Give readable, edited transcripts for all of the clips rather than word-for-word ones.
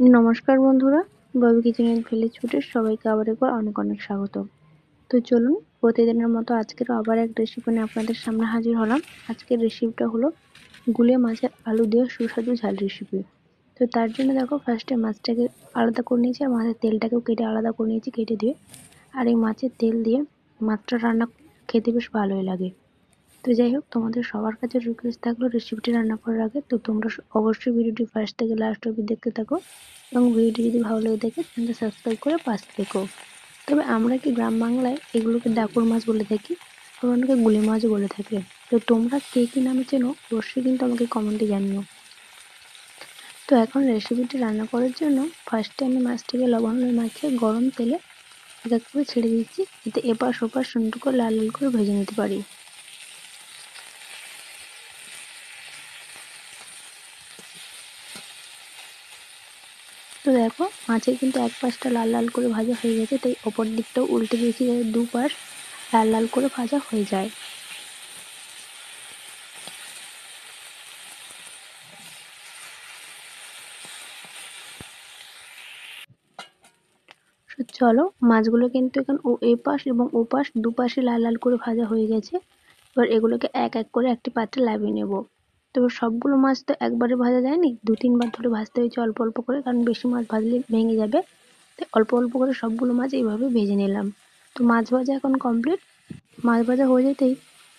নমস্কার বন্ধুরা, Bobby kitchen and village ফুডে সবাইকে আবার একবার অনেক অনেক স্বাগত। তো চলুন প্রতিদিনের মতো আজকেরও আবার এক রেসিপি নিয়ে আপনাদের সামনে হাজির হলাম। আজকের রেসিপিটা হলো গুলে মাছের আলু দিয়ে সুস্বাদু ঝাল রেসিপি। তো তার জন্য দেখো ফার্স্টে মাছটাকে আলাদা করে নিয়েছি আর মাছের তেলটাকেও কেটে আলাদা করে নিয়েছি কেটে দিয়ে। আর এই মাছের তেল দিয়ে মাছটা রান্না খেতে বেশ ভালোই লাগে। তো যাই হোক, তোমাদের সবার কাছে রিকোয়েস্ট থাকলো রেসিপিটি রান্না করার আগে তো তোমরা অবশ্যই ভিডিওটি ফার্স্ট থেকে লাস্ট অবধি দেখতে থাকো এবং ভিডিওটি যদি ভালো লেগে থাকে চ্যানেলটা সাবস্ক্রাইব করে পাশে থেকো। তবে আমরা কি গ্রাম বাংলায় এগুলোকে ডাকুর মাছ বলে থাকি, আবার অনেকে গুলি মাছও বলে থাকে। তো তোমরা কে কি নামে চেনো অবশ্যই কিন্তু আমাকে কমেন্টে জানিও। তো এখন রেসিপিটি রান্না করার জন্য ফার্স্টে আমি মাছটাকে লবণ হলুদ মাখিয়ে গরম তেলে এক এক করে ছেড়ে দিচ্ছি, যাতে এপাশ ওপাশ সুন্দর করে লাল লাল করে ভেজে নিতে পারি। তো দেখো মাছের কিন্তু এক পাশটা লাল লাল করে ভাজা হয়ে গেছে, তাই অপর দিকটাও উল্টে দিয়েছি যাতে দুপাশ লাল লাল করে ভাজা হয়ে যায়। চলো, মাছগুলো কিন্তু এখন এপাশ এবং ওপাশ দুপাশে লাল লাল করে ভাজা হয়ে গেছে। এবার এগুলোকে এক এক করে একটি পাত্রে নামিয়ে নেব। তবে সবগুলো মাছ তো একবারে ভাজা যায়নি, দু তিনবার ধরে ভাজতে হয়েছে অল্প অল্প করে, কারণ বেশি মাছ ভাজলে ভেঙে যাবে। তাই অল্প অল্প করে সবগুলো মাছ এইভাবে ভেজে নিলাম। তো মাছ ভাজা এখন কমপ্লিট। মাছ ভাজা হয়ে যেতেই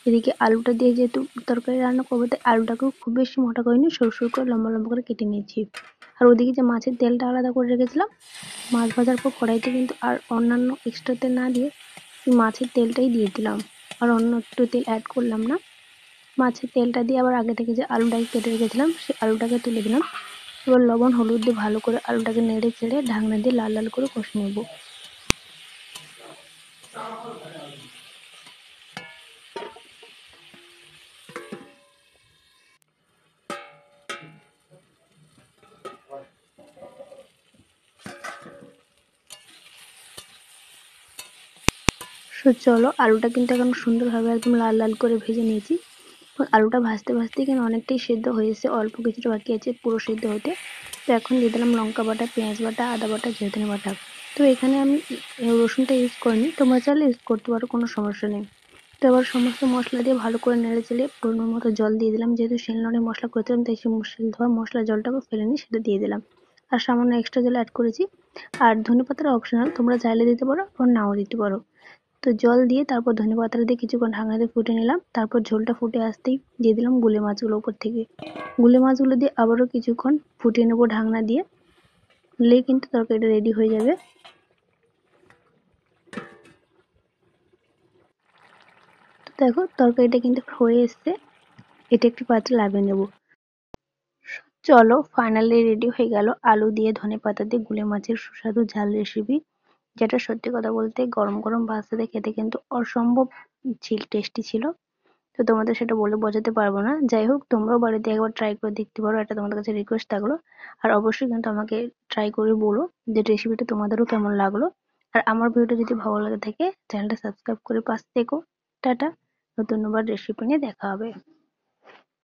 এদিকে আলুটা দিয়ে যেহেতু তরকারি রান্না করবো, তাই আলুটাকেও খুব বেশি মোটা করিনি, সরু সরু করে লম্বা লম্বা করে কেটে নিয়েছি। আর ওদিকে যে মাছের তেলটা আলাদা করে রেখেছিলাম, মাছ ভাজার পর কড়াইতে কিন্তু আর অন্যান্য এক্সট্রা তেল না দিয়ে মাছের তেলটাই দিয়ে দিলাম, আর অন্য একটু তেল অ্যাড করলাম না। মাছের তেলটা দিয়ে আবার আগে থেকে যে আলুটাকে কেটে রেখেছিলাম সেই আলুটাকে তুলে দিলাম। এবার লবণ হলুদ দিয়ে ভালো করে আলুটাকে নেড়ে চেড়ে ঢাকনা দিয়ে লাল লাল করে কষে নেব। চলো, আলুটা কিন্তু এখন সুন্দরভাবে একদম লাল লাল করে ভেজে নিয়েছি। আলুটা ভাজতে ভাজতে কিন্তু অনেকটাই সেদ্ধ হয়েছে, অল্প কিছুটা বাকি আছে পুরো সেদ্ধ হতে। তো এখন দিয়ে দিলাম লঙ্কা বাটা, পেঁয়াজ বাটা, আদা বাটা, জিরে বাটা। তো এখানে আমি রসুনটা ইউজ করিনি, তোমরা চাইলে ইউজ করতে পারো, কোনো সমস্যা নেই। তো এবার সমস্ত মশলা দিয়ে ভালো করে নেড়ে চেড়ে পরিমাণ মতো জল দিয়ে দিলাম, যেহেতু শিলনোড়ে মশলা করেছিলাম তাই সেই শিল ধোয়া মশলা জলটাকে ফেলে নিই, সেটা দিয়ে দিলাম। আর সামান্য এক্সট্রা জল অ্যাড করেছি। আর ধনেপাতাটা অপশনাল, তোমরা চাইলে দিতে পারো আবার নাও দিতে পারো। তো জল দিয়ে তারপর ধনেপাতাটা দিয়ে কিছুক্ষণ ঢাকনা দিয়ে ফুটে নিলাম। তারপর ঝোলটা ফুটে আসতেই দিয়ে দিলাম গুলে মাছগুলো উপর থেকে। গুলে মাছগুলো দিয়ে আবারও কিছুক্ষণ ফুটিয়ে নেবো ঢাকনা দিয়ে, নিলেই কিন্তু তরকারিটা রেডি হয়ে যাবে। তো দেখো তরকারিটা কিন্তু হয়ে এসছে, এটা একটি পাত্রে নামিয়ে নেব। চলো, ফাইনালি রেডি হয়ে গেল আলু দিয়ে ধনেপাতা দিয়ে গুলে মাছের সুস্বাদু ঝাল রেসিপি, যেটা সত্যি কথা বলতে গরম গরম ভাত সাথে খেতে কিন্তু অসম্ভব টেস্টি ছিল। তো তোমাদের সেটা বলে বোঝাতে পারবো না। যাই হোক, তোমরাও বাড়িতে একবার ট্রাই করে দেখতে পারো, এটা তোমাদের কাছে রিকোয়েস্ট থাকলো। আর অবশ্যই কিন্তু আমাকে ট্রাই করে বলো যে রেসিপিটা তোমাদেরও কেমন লাগলো। আর আমার ভিডিওটা যদি ভালো লাগে থাকে চ্যানেলটা সাবস্ক্রাইব করে পাশে থেকো। টাটা, নতুন আবার রেসিপি নিয়ে দেখা হবে।